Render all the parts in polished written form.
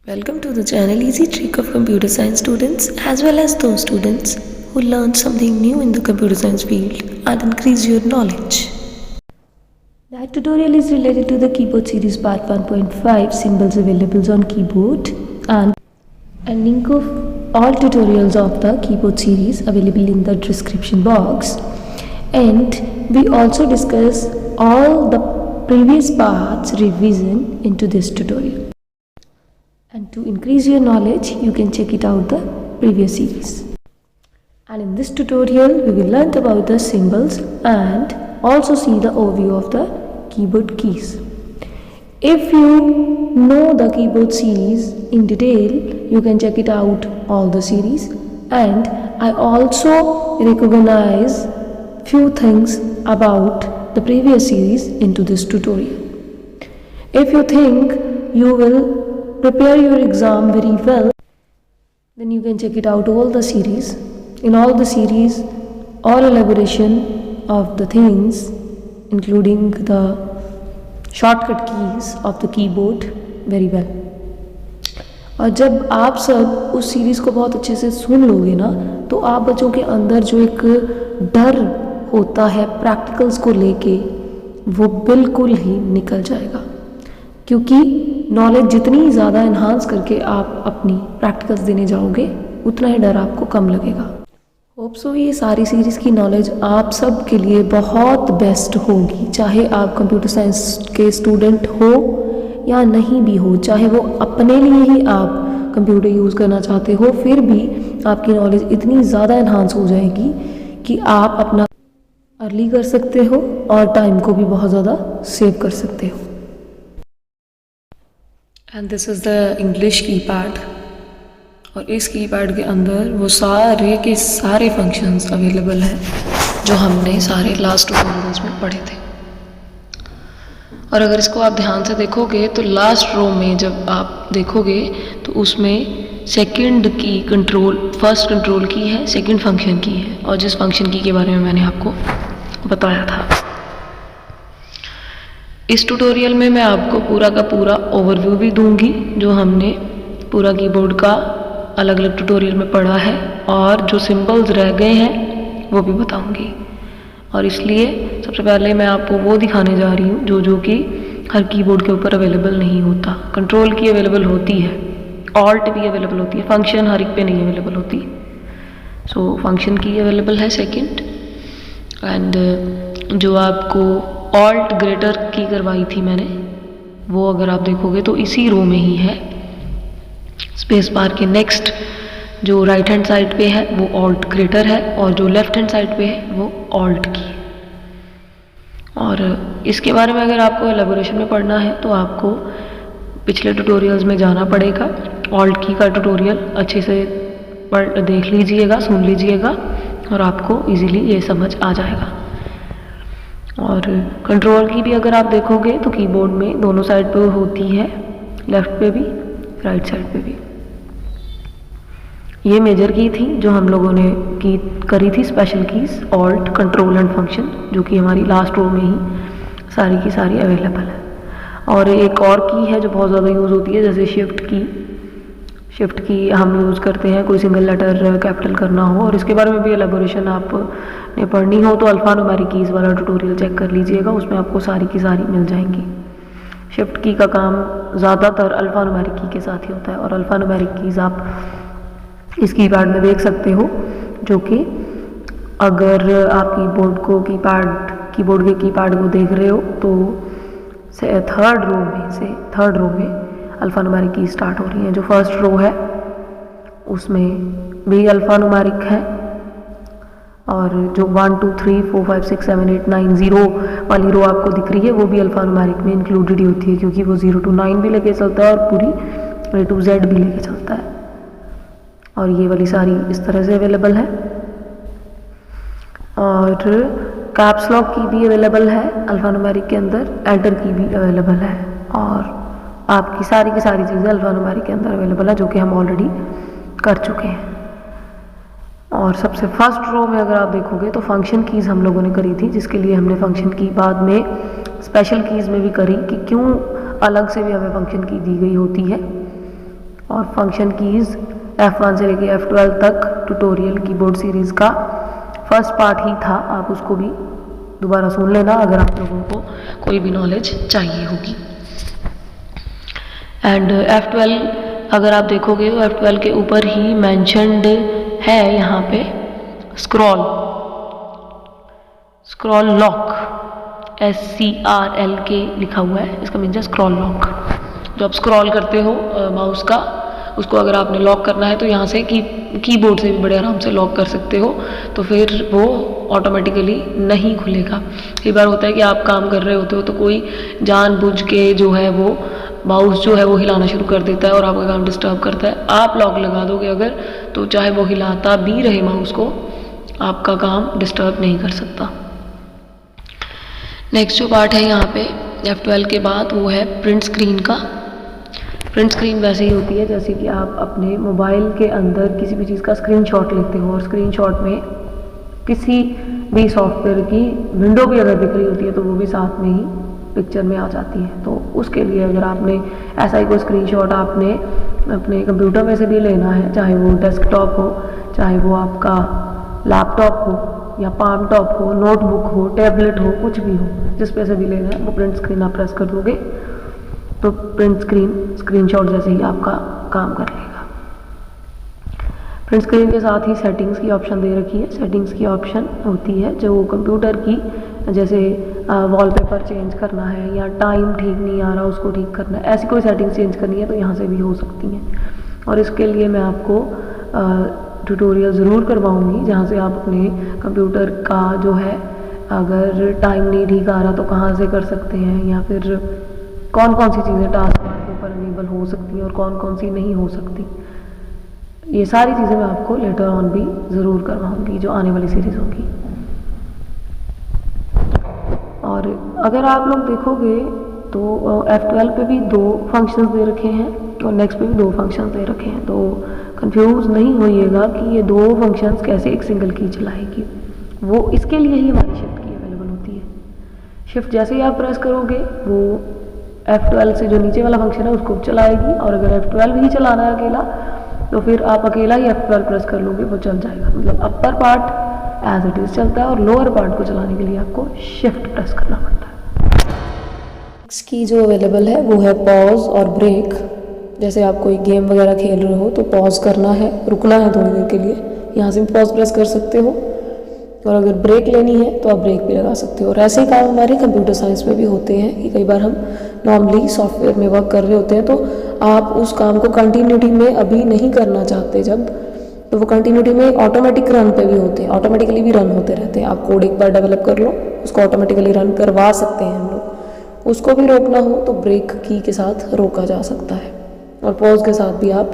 Welcome to the channel Easy Trick of Computer Science students as well as those students who learn something new in the computer science field and increase your knowledge. That tutorial is related to the keyboard series part 1.5 symbols available on keyboard and link of all tutorials of the keyboard series available in the description box, and we also discuss all the previous parts revision into this tutorial. And to increase your knowledge, you can check it out the previous series. And in this tutorial, we will learn about the symbols and also see the overview of the keyboard keys. If you know the keyboard series in detail, you can check it out all the series. And I also recognize few things about the previous series into this tutorial. If you think you will prepare your exam very well, then you can check it out all the series. In all the series, all elaboration of the things including the shortcut keys of the keyboard very well. और जब आप सब उस series को बहुत अच्छे से सुन लोगे ना, तो आप बच्चों के अंदर जो एक डर होता है प्रैक्टिकल्स को लेके, वो बिल्कुल ही निकल जाएगा, क्योंकि नॉलेज जितनी ज़्यादा इन्हांस करके आप अपनी प्रैक्टिकल्स देने जाओगे, उतना ही डर आपको कम लगेगा। होप सो ये सारी सीरीज़ की नॉलेज आप सब के लिए बहुत बेस्ट होगी, चाहे आप कंप्यूटर साइंस के स्टूडेंट हो या नहीं भी हो, चाहे वो अपने लिए ही आप कंप्यूटर यूज़ करना चाहते हो, फिर भी आपकी नॉलेज इतनी ज़्यादा इन्हांस हो जाएगी कि आप अपना अर्ली कर सकते हो और टाइम को भी बहुत ज़्यादा सेव कर सकते हो। And this is the English keypad, और इस कीपैड के अंदर वो सारे के सारे फंक्शंस अवेलेबल हैं जो हमने सारे लास्ट ट्यूटोरियल्स में पढ़े थे। और अगर इसको आप ध्यान से देखोगे तो लास्ट रो में जब आप देखोगे तो उसमें सेकंड की कंट्रोल, फर्स्ट कंट्रोल की है, सेकंड फंक्शन की है, और जिस फंक्शन की के बारे में मैंने आपको बताया था। इस ट्यूटोरियल में मैं आपको पूरा का पूरा ओवरव्यू भी दूंगी, जो हमने पूरा कीबोर्ड का अलग अलग ट्यूटोरियल में पढ़ा है, और जो सिंबल्स रह गए हैं वो भी बताऊंगी। और इसलिए सबसे पहले मैं आपको वो दिखाने जा रही हूँ जो कि हर कीबोर्ड के ऊपर अवेलेबल नहीं होता। कंट्रोल की अवेलेबल होती है, ऑल्ट भी अवेलेबल होती है, फंक्शन हर एक पे नहीं अवेलेबल होती। सो फंक्शन की अवेलेबल है सेकेंड, एंड जो आपको ऑल्ट ग्रेटर की करवाई थी मैंने, वो अगर आप देखोगे तो इसी रो में ही है। स्पेस बार के नेक्स्ट जो राइट हैंड साइड पे है वो ऑल्ट ग्रेटर है, और जो लेफ्ट हैंड साइड पे है वो ऑल्ट की है। और इसके बारे में अगर आपको एलेबोरेशन में पढ़ना है तो आपको पिछले ट्यूटोरियल्स में जाना पड़ेगा। ऑल्ट की का ट्यूटोरियल अच्छे से देख लीजिएगा, सुन लीजिएगा, और आपको इजीली ये समझ आ जाएगा। और कंट्रोल की भी अगर आप देखोगे तो कीबोर्ड में दोनों साइड पे होती है, लेफ्ट पे भी, राइट साइड पे भी। ये मेजर की थी जो हम लोगों ने की करी थी, special keys alt, control and function, जो कि हमारी लास्ट रो में ही सारी की सारी अवेलेबल है। और एक और की है जो बहुत ज़्यादा यूज़ होती है, जैसे शिफ्ट की। शिफ्ट की हम यूज़ करते हैं कोई सिंगल लेटर कैपिटल करना हो, और इसके बारे में भी एलेबोरेशन आपने पढ़नी हो तो अल्फ़ा न्यूमेरिक कीज़ वाला ट्यूटोरियल चेक कर लीजिएगा, उसमें आपको सारी की सारी मिल जाएंगी। शिफ्ट की का काम ज़्यादातर अल्फ़ा न्यूमेरिक की के साथ ही होता है, और अल्फ़ा न्यूमेरिक कीज़ आप इस कीपैड में देख सकते हो, जो कि अगर आप कीबोर्ड के कीपैड को देख रहे हो तो थर्ड रो में अल्फ़ा न्यूमेरिक की स्टार्ट हो रही है। जो फर्स्ट रो है उसमें भी अल्फ़ा न्यूमेरिक है, और जो 1 2 3 4 5 6 7 8 9 0 वाली रो आपको दिख रही है वो भी अल्फ़ा न्यूमेरिक में इंक्लूडेड ही होती है, क्योंकि वो 0 to 9 भी लेके चलता है और पूरी A to Z भी लेके चलता है। और ये वाली सारी इस तरह से अवेलेबल है। और कैप्स लॉक की भी अवेलेबल है अल्फ़ा न्यूमेरिक के अंदर, एंटर की भी अवेलेबल है, और आपकी सारी की सारी चीज़ें अल्फ़ा न्यूमेरिक के अंदर अवेलेबल है, जो कि हम ऑलरेडी कर चुके हैं। और सबसे फर्स्ट रो में अगर आप देखोगे तो फंक्शन कीज़ हम लोगों ने करी थी, जिसके लिए हमने फंक्शन की बाद में स्पेशल कीज़ में भी करी कि क्यों अलग से भी हमें फंक्शन की दी गई होती है। और फंक्शन कीज़ F1 से लेके F12 तक ट्यूटोरियल कीबोर्ड सीरीज़ का फर्स्ट पार्ट ही था। आप उसको भी दोबारा सुन लेना अगर आप लोगों को कोई भी नॉलेज चाहिए होगी। एंड F12 अगर आप देखोगे तो F12 के ऊपर ही मैंशनड है यहाँ पे स्क्रॉल लॉक, SCRLK लिखा हुआ है, इसका मीन्स है स्क्रॉल लॉक। जो आप स्क्रॉल करते हो माउस का, उसको अगर आपने लॉक करना है तो यहाँ से कीबोर्ड से भी बड़े आराम से लॉक कर सकते हो, तो फिर वो ऑटोमेटिकली नहीं खुलेगा। कई बार होता है कि आप काम कर रहे होते हो तो कोई जानबूझ के जो है वो माउस जो है वो हिलाना शुरू कर देता है और आपका काम डिस्टर्ब करता है। आप लॉक लगा दोगे अगर, तो चाहे वो हिलाता भी रहे माउस को, आपका काम डिस्टर्ब नहीं कर सकता। नेक्स्ट जो पार्ट है यहाँ पे F12 के बाद वो है प्रिंट स्क्रीन का। प्रिंट स्क्रीन वैसे ही होती है जैसे कि आप अपने मोबाइल के अंदर किसी भी चीज़ का स्क्रीनशॉट लेते हो और स्क्रीनशॉट में किसी भी सॉफ्टवेयर की विंडो भी अगर दिख रही होती है तो वो भी साथ में ही पिक्चर में आ जाती है। तो उसके लिए अगर आपने ऐसा ही कोई स्क्रीनशॉट आपने अपने कंप्यूटर में से भी लेना है, चाहे वो डेस्कटॉप हो, चाहे वो आपका लैपटॉप हो या पाम टॉप हो, नोटबुक हो, टैबलेट हो, कुछ भी हो, जिस पे से भी लेना है, वो प्रिंट स्क्रीन आप प्रेस कर दोगे तो प्रिंट स्क्रीनशॉट जैसे ही आपका काम कर लेगा। प्रिंट स्क्रीन के साथ ही सेटिंग्स की ऑप्शन दे रखी है। सेटिंग्स की ऑप्शन होती है जो कंप्यूटर की, जैसे वॉलपेपर चेंज करना है या टाइम ठीक नहीं आ रहा उसको ठीक करना है, ऐसी कोई सेटिंग्स चेंज करनी है तो यहाँ से भी हो सकती हैं। और इसके लिए मैं आपको ट्यूटोरियल ज़रूर करवाऊँगी जहाँ से आप अपने कंप्यूटर का जो है, अगर टाइम नहीं ठीक आ रहा तो कहाँ से कर सकते हैं, या फिर कौन कौन सी चीज़ें टास्क बार के ऊपर इनेबल हो सकती हैं और कौन कौन सी नहीं हो सकती। ये सारी चीज़ें मैं आपको लेटर ऑन भी ज़रूर करवाऊँगी जो आने वाली सीरीज़ होगी। और अगर आप लोग देखोगे तो F12 पे भी 2 फंक्शंस दे रखे हैं और नेक्स्ट पे भी 2 फंक्शंस दे रखे हैं, तो कंफ्यूज नहीं होइएगा कि ये 2 फंक्शंस कैसे एक सिंगल की चलाएगी। वो इसके लिए ही हमारी शिफ्ट की अवेलेबल होती है। शिफ्ट जैसे ही आप प्रेस करोगे वो F12 से जो नीचे वाला फंक्शन है उसको चलाएगी, और अगर F12 ही चलाना है अकेला तो फिर आप अकेला ही F12 प्रेस कर लोगे, वो चल जाएगा। मतलब upper part as it is चलता है और लोअर पार्ट को चलाने के लिए आपको शिफ्ट प्रेस करना पड़ता है। नेक्स्ट की जो अवेलेबल है वो है पॉज और ब्रेक। जैसे आप कोई गेम वगैरह खेल रहे हो तो पॉज करना है, रुकना है थोड़ी देर के लिए, यहाँ से भी पॉज प्रेस कर सकते हो, और अगर ब्रेक लेनी है तो आप ब्रेक भी लगा सकते हो। और ऐसे ही काम हमारे कंप्यूटर साइंस में भी होते हैं कि कई बार हम नॉर्मली सॉफ्टवेयर में वर्क कर रहे होते हैं तो आप उस काम को कंटिन्यूटी में अभी नहीं करना चाहते जब, तो वो कंटिन्यूटी में ऑटोमेटिक रन पे भी होते हैं, ऑटोमेटिकली भी रन होते रहते हैं। आप कोड एक बार डेवलप कर लो, उसको ऑटोमेटिकली रन करवा सकते हैं हम लोग। उसको भी रोकना हो तो ब्रेक की के साथ रोका जा सकता है, और पॉज के साथ भी आप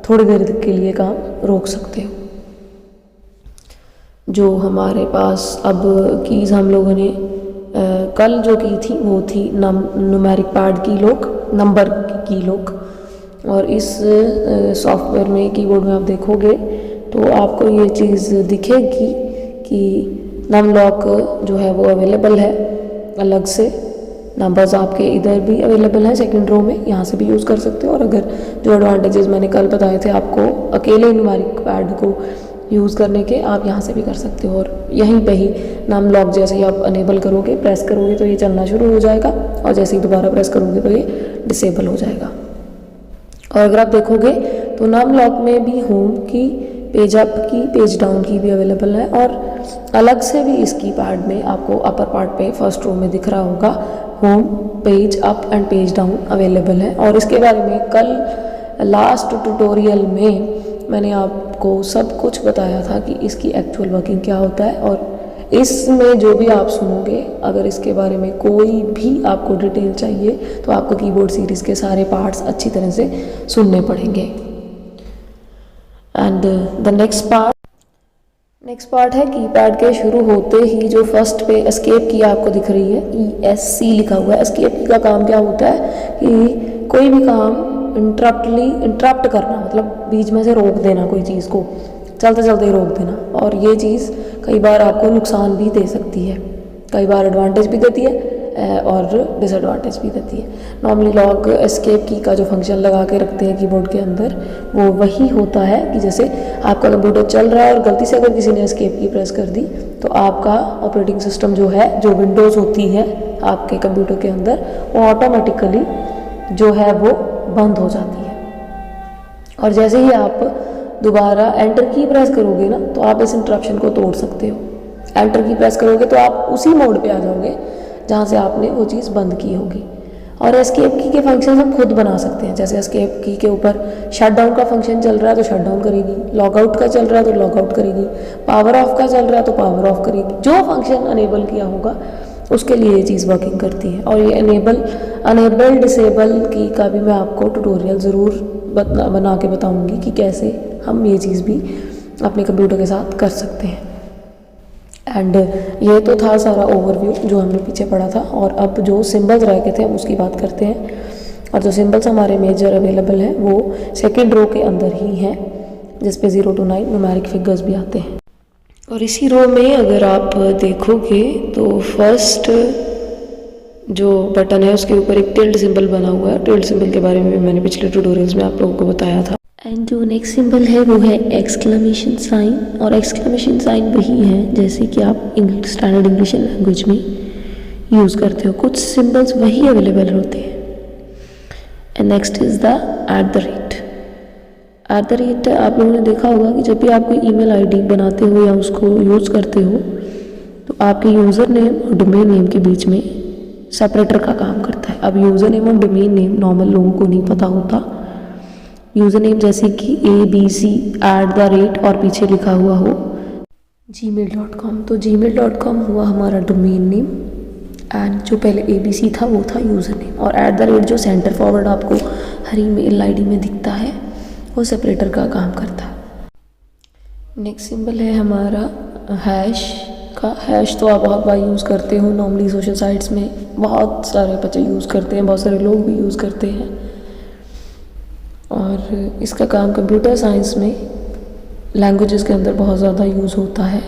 थोड़ी देर के लिए काम रोक सकते हो। जो हमारे पास अब कीज़ हम लोगों ने कल जो की थी वो थी न्यूमेरिक पैड की लॉक, नंबर की लॉक। और इस सॉफ्टवेयर में कीबोर्ड में आप देखोगे तो आपको ये चीज़ दिखेगी कि नम लॉक जो है वो अवेलेबल है अलग से। नंबर्स आपके इधर भी अवेलेबल हैं सेकंड रो में, यहाँ से भी यूज़ कर सकते हो। और अगर जो एडवांटेजेस मैंने कल बताए थे आपको अकेले न्यूमेरिक पैड को यूज़ करने के, आप यहाँ से भी कर सकते हो। और यहीं पे ही नाम लॉक जैसे ही आप अनेबल करोगे, प्रेस करोगे तो ये चलना शुरू हो जाएगा, और जैसे ही दोबारा प्रेस करोगे तो ये डिसेबल हो जाएगा। और अगर आप देखोगे तो नाम लॉक में भी होम की, पेज अप की, पेज डाउन की भी अवेलेबल है, और अलग से भी इस कीपैड में आपको अपर पार्ट पे फर्स्ट रो में दिख रहा होगा home, page up and page down available है। और इसके बारे में कल लास्ट ट्यूटोरियल में मैंने आपको सब कुछ बताया था कि इसकी एक्चुअल वर्किंग क्या होता है। और इसमें जो भी आप सुनोगे, अगर इसके बारे में कोई भी आपको डिटेल चाहिए तो आपको कीबोर्ड सीरीज़ के सारे पार्ट्स अच्छी तरह से सुनने पड़ेंगे। एंड द नेक्स्ट पार्ट है कीपैड के शुरू होते ही जो फर्स्ट पे एस्केप की आपको दिख रही है, ESC लिखा हुआ है। एस्केप की का काम क्या होता है कि कोई भी काम इंटरप्ट करना, मतलब बीच में से रोक देना, कोई चीज़ को चलते चलते ही रोक देना। और ये चीज़ कई बार आपको नुकसान भी दे सकती है, कई बार एडवांटेज भी देती है, और डिसएडवांटेज भी रहती है। नॉर्मली लोग एस्केप की का जो फंक्शन लगा के रखते हैं कीबोर्ड के अंदर, वो वही होता है कि जैसे आपका कंप्यूटर चल रहा है और गलती से अगर किसी ने एस्केप की प्रेस कर दी तो आपका ऑपरेटिंग सिस्टम जो है, जो विंडोज़ होती है आपके कंप्यूटर के अंदर, वो ऑटोमेटिकली जो है वो बंद हो जाती है। और जैसे ही आप दोबारा एंटर की प्रेस करोगे ना, तो आप इस इंटरप्शन को तोड़ सकते हो। एंटर की प्रेस करोगे तो आप उसी मोड पे आ जाओगे जहाँ से आपने वो चीज़ बंद की होगी। और एस्केप की के फंक्शन हम खुद बना सकते हैं। जैसे एस्केप की के ऊपर शट डाउन का फंक्शन चल रहा है तो शट डाउन करेगी, लॉग आउट का चल रहा है तो लॉग आउट करेगी, पावर ऑफ का चल रहा है तो पावर ऑफ करेगी। जो फंक्शन अनेबल किया होगा उसके लिए ये चीज़ वर्किंग करती है। और ये अनेबल डिसेबल की का भी मैं आपको ट्यूटोरियल ज़रूर बना के बताऊँगी कि कैसे हम ये चीज़ भी अपने कंप्यूटर के साथ कर सकते हैं। एंड ये तो था सारा ओवरव्यू जो हमने पीछे पढ़ा था। और अब जो सिंबल्स रह गए थे हम उसकी बात करते हैं। और जो सिंबल्स हमारे मेजर अवेलेबल हैं वो सेकेंड रो के अंदर ही हैं, जिस पे 0 to 9 न्यूमेरिक फिगर्स भी आते हैं। और इसी रो में अगर आप देखोगे तो फर्स्ट जो बटन है उसके ऊपर एक टिल्ड सिंबल बना हुआ है। टिल्ड सिंबल के बारे में भी मैंने पिछले ट्यूटोरियल्स में आप लोगों को बताया था। एंड जो नेक्स्ट सिंबल है वो है एक्सक्लेमेशन साइन। और एक्सक्लेमेशन साइन वही है जैसे कि आप स्टैंडर्ड इंग्लिश लैंग्वेज में यूज़ करते हो। कुछ सिंबल्स वही अवेलेबल होते हैं। And next is the @ at the rate आप लोगों ने देखा होगा कि जब भी आप कोई ईमेल आईडी बनाते हो या उसको यूज़ करते हो तो आपके यूज़र नेम और डोमेन नेम के बीच में सेपरेटर का काम करता है। अब यूज़र नेम और डोमेन नेम नॉर्मल लोगों को नहीं पता होता। यूज़र नेम जैसे कि abc@ और पीछे लिखा हुआ हो gmail.com, तो gmail.com हुआ हमारा डोमेन नेम। एंड जो पहले abc था वो था यूज़र नेम। और @ जो सेंटर फॉरवर्ड आपको हर ईमेल आईडी में दिखता है वो सेपरेटर का काम करता है। नेक्स्ट सिंबल है हमारा हैश का। हैश तो आप बहुत बार यूज़ करते हो, नॉर्मली सोशल साइट्स में बहुत सारे बच्चे यूज़ करते हैं, बहुत सारे लोग भी यूज़ करते हैं। और इसका काम कंप्यूटर साइंस में लैंग्वेजेस के अंदर बहुत ज़्यादा यूज़ होता है।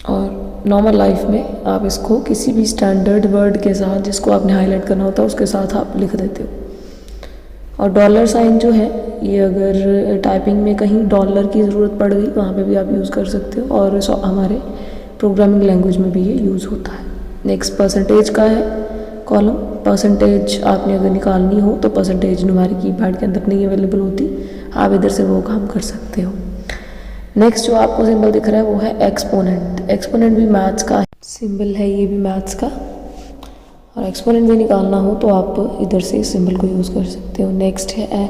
और नॉर्मल लाइफ में आप इसको किसी भी स्टैंडर्ड वर्ड के साथ जिसको आपने हाईलाइट करना होता है उसके साथ आप लिख देते हो। और डॉलर साइन जो है ये अगर टाइपिंग में कहीं डॉलर की ज़रूरत पड़ गई वहाँ पे भी आप यूज़ कर सकते हो। और हमारे प्रोग्रामिंग लैंग्वेज में भी ये यूज़ होता है। नेक्स्ट परसेंटेज का है कॉलम। परसेंटेज आपने अगर निकालनी हो तो परसेंटेज न्यूमेरिक कीपैड के अंदर नहीं अवेलेबल होती, आप इधर से वो काम कर सकते हो। नेक्स्ट जो आपको सिंबल दिख रहा है वो है एक्सपोनेंट। एक्सपोनेंट भी मैथ्स का सिंबल है, ये भी मैथ्स का। और एक्सपोनेंट भी निकालना हो तो आप इधर से इस सिंबल को यूज़ कर सकते हो। नेक्स्ट है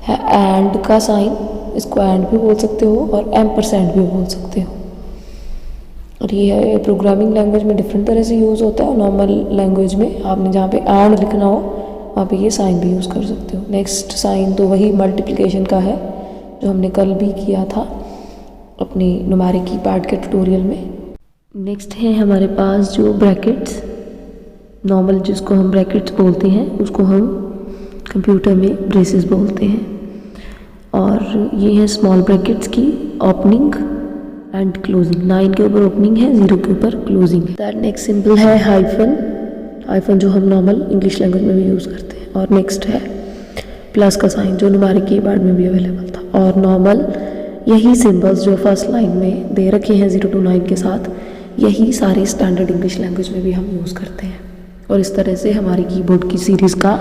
एंड का साइन। इसको एंड भी बोल सकते हो और एम्परसेंड भी बोल सकते हो। और ये है प्रोग्रामिंग लैंग्वेज में डिफरेंट तरह से यूज़ होता है। नॉर्मल लैंग्वेज में आपने जहाँ पे एंड लिखना हो वहाँ पे ये साइन भी यूज़ कर सकते हो। नेक्स्ट साइन तो वही मल्टीप्लिकेशन का है जो हमने कल भी किया था अपनी न्यूमेरिक कीपैड के ट्यूटोरियल में। नेक्स्ट है हमारे पास जो ब्रैकेट्स, नॉर्मल जिसको हम ब्रैकेट्स बोलते हैं उसको हम कंप्यूटर में ब्रेसेस बोलते हैं। और ये है स्मॉल ब्रैकेट्स की ओपनिंग एंड क्लोजिंग। 9 के ऊपर ओपनिंग है, 0 के ऊपर क्लोजिंग है। दैट नेक्स्ट सिंबल है हाइफन। हाइफन जो हम नॉर्मल इंग्लिश लैंग्वेज में भी यूज़ करते हैं। और नेक्स्ट है प्लस का साइन जो न्यूमेरिक कीपैड में भी अवेलेबल था। और नॉर्मल यही सिंबल्स जो फर्स्ट लाइन में दे रखे हैं 0 to 9 के साथ, यही सारे स्टैंडर्ड इंग्लिश लैंग्वेज में भी हम यूज़ करते हैं। और इस तरह से हमारी कीबोर्ड की सीरीज़ का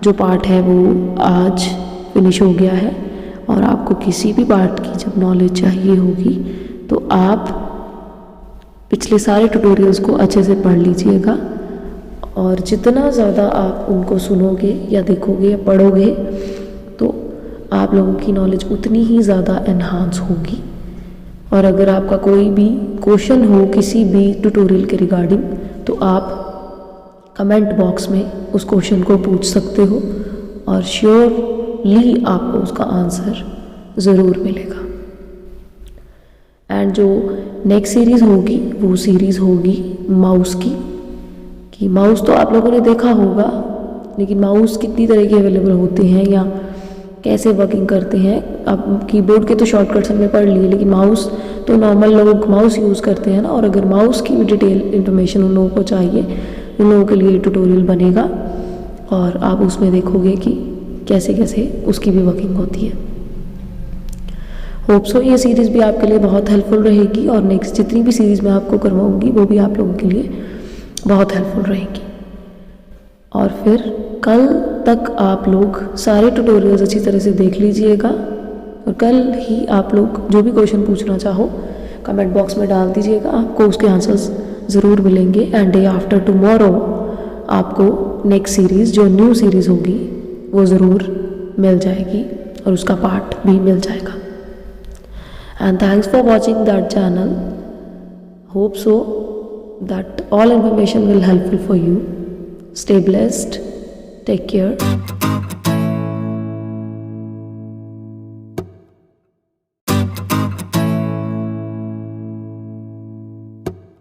जो पार्ट है वो आज फिनिश हो गया है। और आपको किसी भी पार्ट की जब नॉलेज चाहिए होगी तो आप पिछले सारे ट्यूटोरियल्स को अच्छे से पढ़ लीजिएगा। और जितना ज़्यादा आप उनको सुनोगे या देखोगे या पढ़ोगे तो आप लोगों की नॉलेज उतनी ही ज़्यादा एनहांस होगी। और अगर आपका कोई भी क्वेश्चन हो किसी भी ट्यूटोरियल के रिगार्डिंग तो आप कमेंट बॉक्स में उस क्वेश्चन को पूछ सकते हो और श्योरली आपको उसका आंसर ज़रूर मिलेगा। एंड जो नेक्स्ट सीरीज़ होगी वो सीरीज़ होगी माउस की। कि माउस तो आप लोगों ने देखा होगा, लेकिन माउस कितनी तरह के अवेलेबल होते हैं या कैसे वर्किंग करते हैं। अब कीबोर्ड के तो शॉर्टकट्स हमने पढ़ लिए, लेकिन माउस तो नॉर्मल लोग माउस यूज़ करते हैं ना, और अगर माउस की भी डिटेल इन्फॉर्मेशन उन लोगों को चाहिए, उन लोगों के लिए ट्यूटोरियल बनेगा और आप उसमें देखोगे कि कैसे कैसे उसकी भी वर्किंग होती है। होप सो ये सीरीज़ भी आपके लिए बहुत हेल्पफुल रहेगी, और नेक्स्ट जितनी भी सीरीज़ मैं आपको करवाऊँगी वो भी आप लोगों के लिए बहुत हेल्पफुल रहेगी। और फिर कल तक आप लोग सारे ट्यूटोरियल्स अच्छी तरह से देख लीजिएगा, और कल ही आप लोग जो भी क्वेश्चन पूछना चाहो कमेंट बॉक्स में डाल दीजिएगा, आपको उसके आंसर्स ज़रूर मिलेंगे। एंड डे आफ्टर टुमारो आपको नेक्स्ट सीरीज़ जो न्यू सीरीज़ होगी वो ज़रूर मिल जाएगी, और उसका पार्ट भी मिल जाएगा। And thanks for watching that channel. Hope so that all information will helpful for you. Stay blessed. Take care.